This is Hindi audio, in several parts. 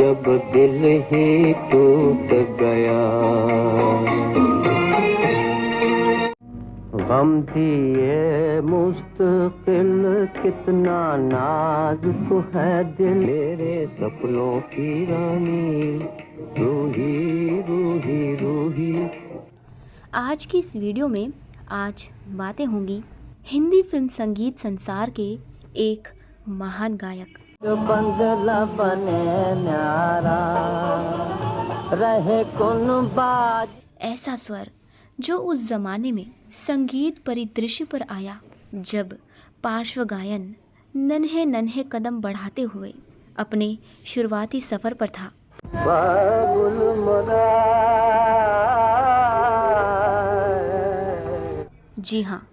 जब दिल ही टूट गया। गम थी ये मुस्तकिल कितना नाजुक है दिल, मेरे सपनों की रानी रूही रूही रूही। आज की इस वीडियो में आज बातें होंगी हिंदी फिल्म संगीत संसार के एक महान गायक, बंगला बने न्यारा रहे कुन बाज। ऐसा स्वर जो उस जमाने में संगीत परिदृश्य पर आया जब पार्श्व गायन नन्हे नन्हे कदम बढ़ाते हुए अपने शुरुआती सफर पर था। जी हाँ,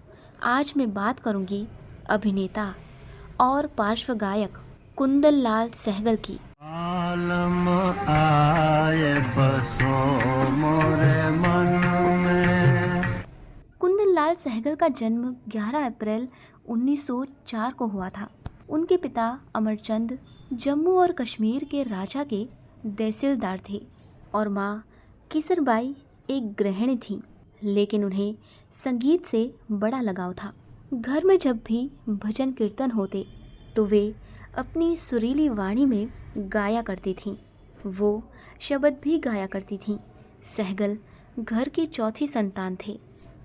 आज मैं बात करूंगी अभिनेता और पार्श्व गायक कुंदन लाल सहगल की। आलम आए बसों मोरे मन में। कुंदन लाल सहगल का जन्म 11 अप्रैल 1904 को हुआ था। उनके पिता अमरचंद जम्मू और कश्मीर के राजा के तहसीलदार थे और माँ किसरबाई एक गृहिणी थीं, लेकिन उन्हें संगीत से बड़ा लगाव था। घर में जब भी भजन कीर्तन होते तो वे अपनी सुरीली वाणी में गाया करती थीं। वो शब्द भी गाया करती थीं। सहगल घर की चौथी संतान थे।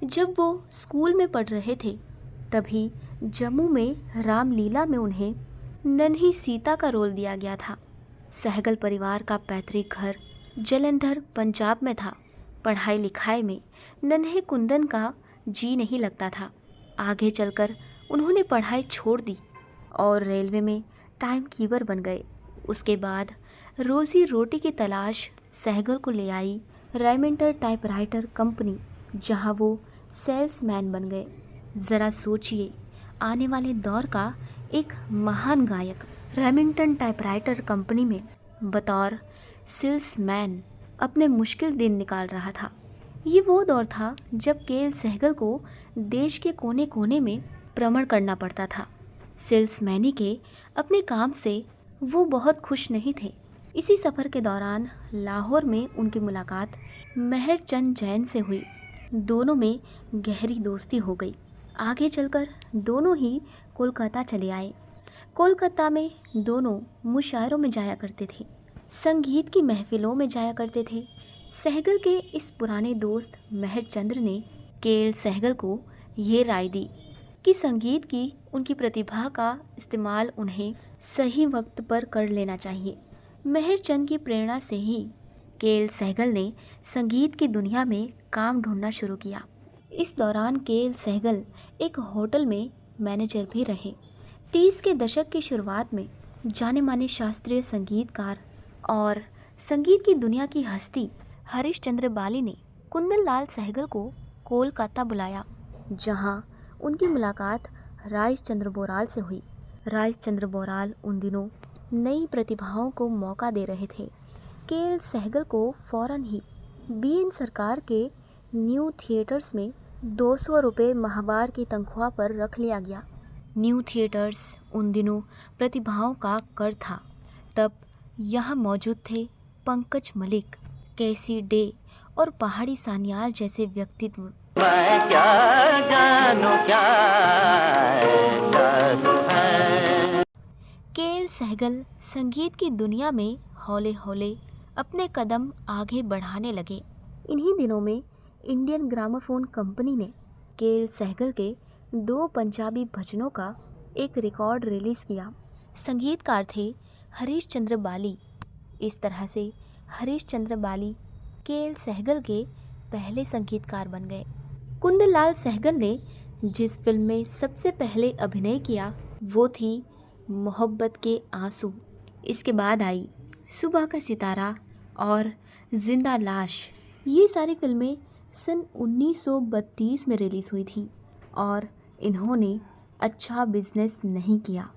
जब वो स्कूल में पढ़ रहे थे तभी जम्मू में रामलीला में उन्हें नन्ही सीता का रोल दिया गया था। सहगल परिवार का पैतृक घर जलंधर पंजाब में था। पढ़ाई लिखाई में नन्हे कुंदन का जी नहीं लगता था। आगे चलकर उन्होंने पढ़ाई छोड़ दी और रेलवे में टाइम कीपर बन गए। उसके बाद रोजी रोटी की तलाश सहगल को ले आई रेमिंटर टाइपराइटर कंपनी, जहां वो सेल्समैन बन गए। ज़रा सोचिए, आने वाले दौर का एक महान गायक रेमिंगटन टाइपराइटर कंपनी में बतौर सेल्समैन अपने मुश्किल दिन निकाल रहा था। ये वो दौर था जब के सहगल को देश के कोने कोने में भ्रमण करना पड़ता था। सेल्समैनी के अपने काम से वो बहुत खुश नहीं थे। इसी सफ़र के दौरान लाहौर में उनकी मुलाकात मेहर चंद जैन से हुई। दोनों में गहरी दोस्ती हो गई। आगे चलकर दोनों ही कोलकाता चले आए। कोलकाता में दोनों मुशायरों में जाया करते थे, संगीत की महफिलों में जाया करते थे। सहगल के इस पुराने दोस्त मेहर चंद्र ने के सहगल को ये राय दी कि संगीत की उनकी प्रतिभा का इस्तेमाल उन्हें सही वक्त पर कर लेना चाहिए। मेहर चंद की प्रेरणा से ही के सहगल ने संगीत की दुनिया में काम ढूंढना शुरू किया। इस दौरान के सहगल एक होटल में मैनेजर भी रहे। 30 के दशक की शुरुआत में जाने माने शास्त्रीय संगीतकार और संगीत की दुनिया की हस्ती हरीश चंद्र बाली ने कुंदन लाल सहगल को कोलकाता बुलाया, जहां उनकी मुलाकात राइस चंद्र बोराल से हुई। राइस चंद्र बोराल उन दिनों नई प्रतिभाओं को मौका दे रहे थे। के सहगल को फौरन ही बीएन सरकार के न्यू थिएटर्स में 200 रुपये माहवार की तनख्वाह पर रख लिया गया। न्यू थिएटर्स उन दिनों प्रतिभाओं का कर था। तब यहाँ मौजूद थे पंकज मलिक, कैसी डे और पहाड़ी सान्याल जैसे व्यक्तित्व। मैं क्या जानूं क्या जादू है। के सहगल संगीत की दुनिया में हौले हौले अपने कदम आगे बढ़ाने लगे। इन्हीं दिनों में इंडियन ग्रामोफोन कंपनी ने के सहगल के 2 पंजाबी भजनों का एक रिकॉर्ड रिलीज़ किया। संगीतकार थे हरीश चंद्र बाली। इस तरह से हरीश चंद्र बाली के सहगल के पहले संगीतकार बन गए। कुंदन लाल सहगल ने जिस फिल्म में सबसे पहले अभिनय किया वो थी मोहब्बत के आंसू। इसके बाद आई सुबह का सितारा और जिंदा लाश। ये सारी फिल्में सन 1932 में रिलीज़ हुई थी और इन्होंने अच्छा बिजनेस नहीं किया।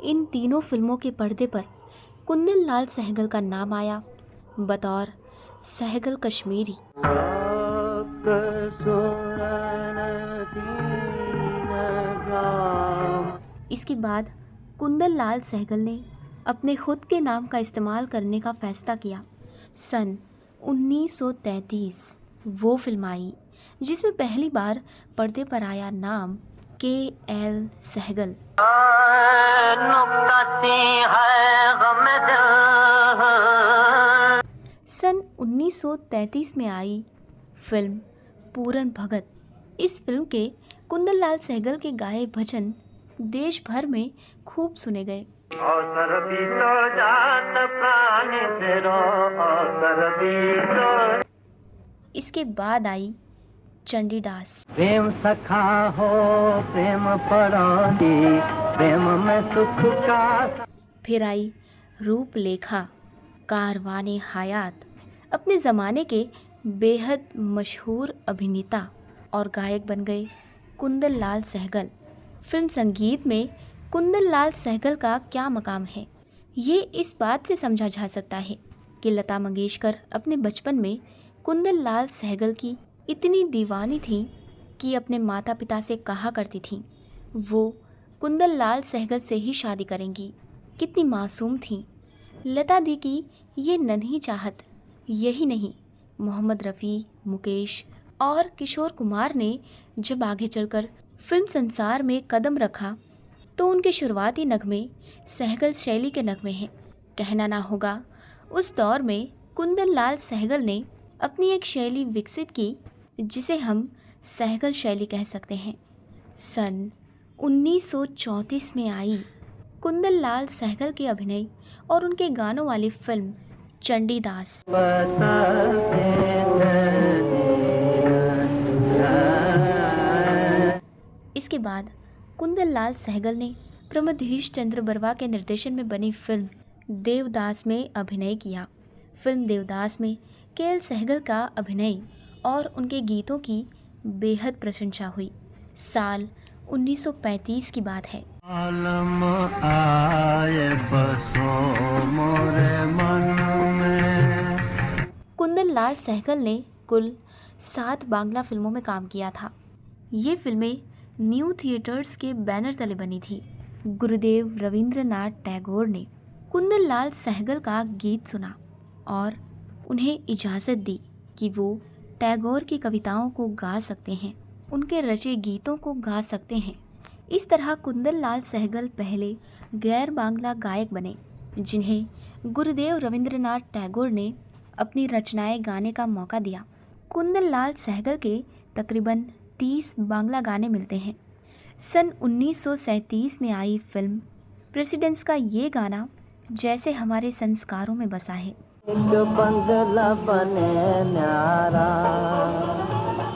इन तीनों फिल्मों के पर्दे पर कुंदन लाल सहगल का नाम आया बतौर सहगल कश्मीरी। इसके बाद कुंदन लाल सहगल ने अपने खुद के नाम का इस्तेमाल करने का फैसला किया। सन 1933 वो फिल्म आई जिसमें पहली बार पर्दे पर आया नाम के.एल. सहगल। सन 1933 में आई फिल्म पूरन भगत। इस फिल्म के कुंदन लाल सहगल के गाए भजन देश भर में खूब सुने गए। इसके बाद आई चंडीदास। प्रेम सखा हो प्रेम परानी, प्रेम में सुख का। फिर आई रूपलेखा। कारवाने हयात अपने ज़माने के बेहद मशहूर अभिनेता और गायक बन गए कुंदन लाल सहगल। फिल्म संगीत में कुंदन लाल सहगल का क्या मकाम है, ये इस बात से समझा जा सकता है कि लता मंगेशकर अपने बचपन में कुंदन लाल सहगल की इतनी दीवानी थी कि अपने माता पिता से कहा करती थी वो कुंदन लाल सहगल से ही शादी करेंगी। कितनी मासूम थी लता दी की ये नन्ही चाहत। यही नहीं, मोहम्मद रफ़ी, मुकेश और किशोर कुमार ने जब आगे चलकर फिल्म संसार में कदम रखा तो उनके शुरुआती नगमे सहगल शैली के नगमे हैं। कहना ना होगा, उस दौर में कुंदन लाल सहगल ने अपनी एक शैली विकसित की जिसे हम सहगल शैली कह सकते हैं। सन 1934 में आई कुंदन लाल सहगल के अभिनय और उनके गानों वाली फिल्म चंडीदास। इसके बाद कुंदन लाल सहगल ने प्रमोधीश चंद्र बरवा के निर्देशन में बनी फिल्म देवदास में अभिनय किया। फिल्म देवदास में के.एल. सहगल का अभिनय और उनके गीतों की बेहद प्रशंसा हुई। साल 1935 की बात है। कुंदन लाल सहगल ने कुल 7 बांग्ला फिल्मों में काम किया था। ये फिल्में न्यू थिएटर्स के बैनर तले बनी थी। गुरुदेव रविंद्रनाथ टैगोर ने कुंदन लाल सहगल का गीत सुना और उन्हें इजाज़त दी कि वो टैगोर की कविताओं को गा सकते हैं, उनके रचे गीतों को गा सकते हैं। इस तरह कुंदन लाल सहगल पहले गैर बांग्ला गायक बने जिन्हें गुरुदेव रविंद्रनाथ टैगोर ने अपनी रचनाएं गाने का मौका दिया। कुंदन लाल सहगल के तकरीबन 30 बांग्ला गाने मिलते हैं। सन 1937 में आई फिल्म प्रेसिडेंट्स का ये गाना जैसे हमारे संस्कारों में बसा है। बंगला बने न्यारा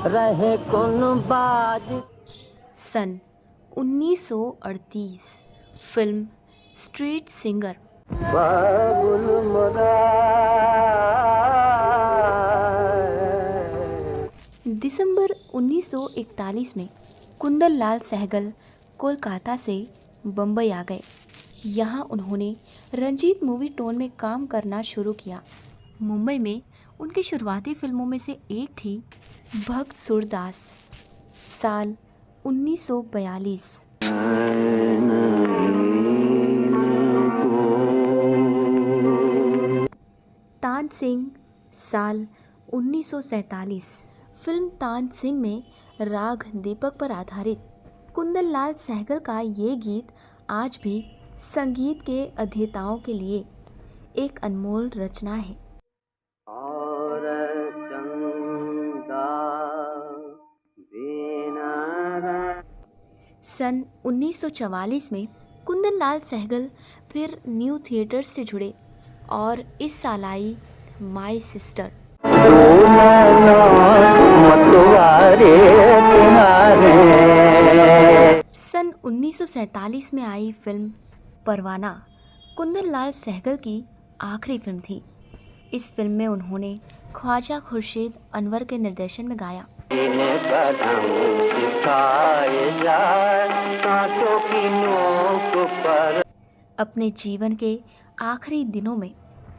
रहे कुन बाज। सन 1938 फिल्म स्ट्रीट सिंगर। दिसंबर 1941 में कुंदन लाल सहगल कोलकाता से बम्बई आ गए। यहाँ उन्होंने रंजीत मूवी टोन में काम करना शुरू किया। मुंबई में उनकी शुरुआती फिल्मों में से एक थी भक्त सूरदास। साल 1942। तानसेन साल 1947। फिल्म तानसेन में राग दीपक पर आधारित कुंदन लाल सहगल का ये गीत आज भी संगीत के अध्येताओं के लिए एक अनमोल रचना है। सन 1944 में कुंदन लाल सहगल फिर न्यू थिएटर्स से जुड़े और इस साल आई माय सिस्टर। सन 1947 में आई फिल्म परवाना कुंदन लाल सहगल की आखिरी फिल्म थी। इस फिल्म में उन्होंने ख्वाजा खुर्शीद अनवर के निर्देशन में गाया। अपने जीवन के आखिरी दिनों में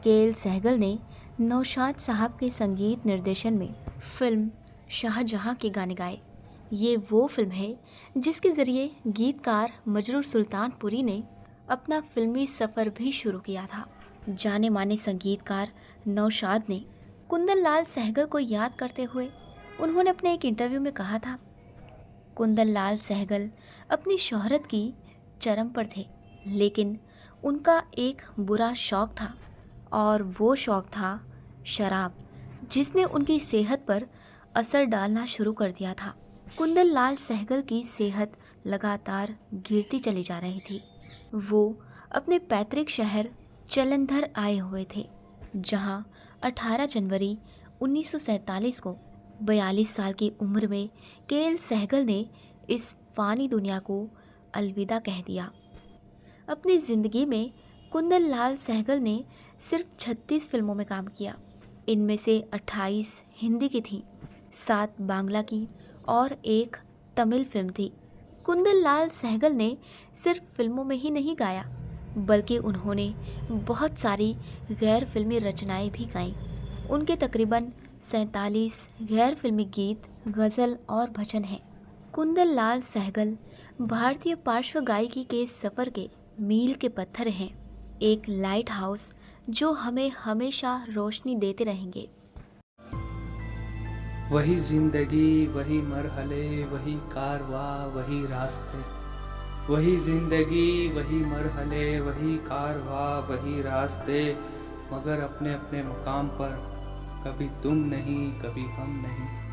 के.एल. सहगल ने नौशाद साहब के संगीत निर्देशन में फिल्म शाहजहां के गाने गाए। ये वो फिल्म है जिसके ज़रिए गीतकार मजरूर सुल्तानपुरी ने अपना फिल्मी सफ़र भी शुरू किया था। जाने माने संगीतकार नौशाद ने कुंदन लाल सहगल को याद करते हुए उन्होंने अपने एक इंटरव्यू में कहा था, कुंदन लाल सहगल अपनी शोहरत की चरम पर थे, लेकिन उनका एक बुरा शौक था और वो शौक था शराब, जिसने उनकी सेहत पर असर डालना शुरू कर दिया था। कुंदन लाल सहगल की सेहत लगातार गिरती चली जा रही थी। वो अपने पैतृक शहर जालंधर आए हुए थे, जहां 18 जनवरी 1947 को 42 साल की उम्र में केएल सहगल ने इस फानी दुनिया को अलविदा कह दिया। अपनी ज़िंदगी में कुंदन लाल सहगल ने सिर्फ 36 फिल्मों में काम किया। इनमें से 28 हिंदी की थीं, 7 बांग्ला की और 1 तमिल फिल्म थी। कुंदन लाल सहगल ने सिर्फ फिल्मों में ही नहीं गाया, बल्कि उन्होंने बहुत सारी गैर फिल्मी रचनाएं भी गाईं। उनके तकरीबन 47 गैर फिल्मी गीत, गज़ल और भजन हैं। कुंदन लाल सहगल भारतीय पार्श्व गायकी के सफ़र के मील के पत्थर हैं, एक लाइट हाउस जो हमें हमेशा रोशनी देते रहेंगे। वही जिंदगी, वही मरहले, वही कारवा, वही रास्ते। वही जिंदगी, वही मरहले, वही कारवा, वही रास्ते, मगर अपने अपने मुकाम पर, कभी तुम नहीं, कभी हम नहीं।